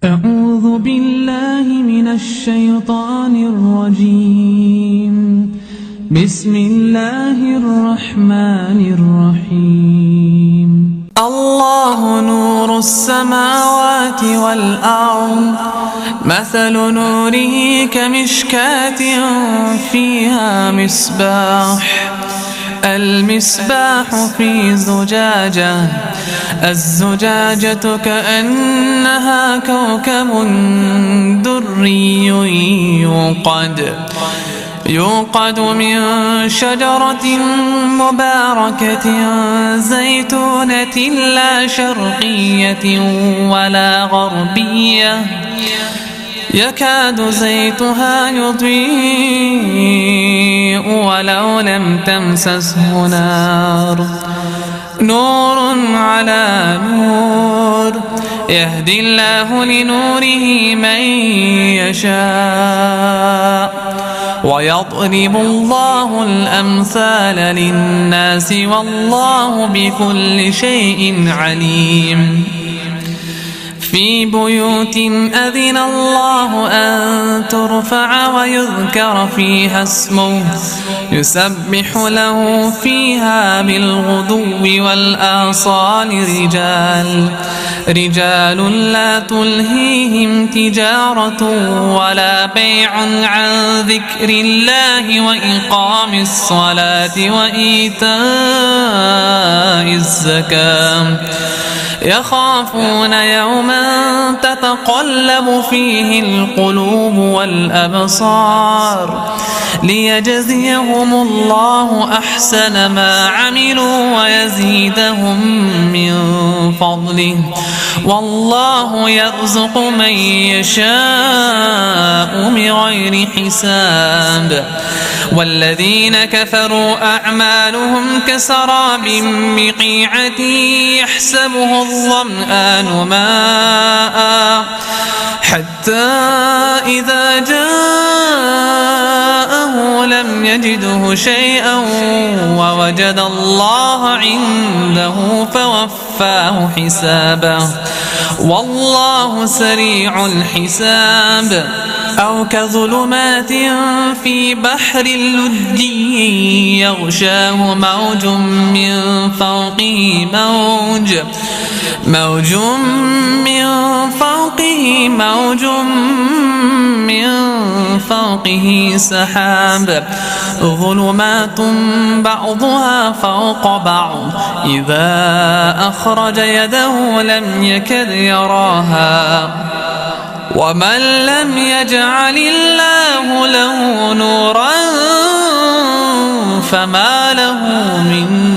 أعوذ بالله من الشيطان الرجيم. بسم الله الرحمن الرحيم. الله نور السماوات والأرض، مثل نوره كمشكاة فيها مصباح، المصباح في زجاجة، الزجاجة كأنها كوكب دري يوقد من شجرة مباركة زيتونة لا شرقية ولا غربية، يكاد زيتها يضيء ولو لم تمسسه نار، نور على نور، يهدي الله لنوره من يشاء، ويضرب الله الأمثال للناس والله بكل شيء عليم. في بيوت أذن الله أن ترفع ويذكر فيها اسمه يسبح له فيها بالغدو والآصال رجال لا تلهيهم تجارة ولا بيع عن ذكر الله وإقام الصلاة وإيتاء الزكاة، يخافون يوما تتقلب فيه القلوب والأبصار، ليجزيهم الله أحسن ما عملوا ويزيدهم من فضله، والله يرزق من يشاء بغير حساب. والذين كفروا أعمالهم كسراب بقيعة يحسبه الظمآن ماء حتى إذا جاءه لم يجده شيئا ووجد الله عنده فوفاه حسابه، والله سريع الحساب. أو كظلمات في بحر لجي يغشاه موج من فوقه من فوقه سحاب، ظلمات بعضها فوق بعض، إذا أخرج يده لم يكد يراها. ومن لم يجعل الله له نورا فما له من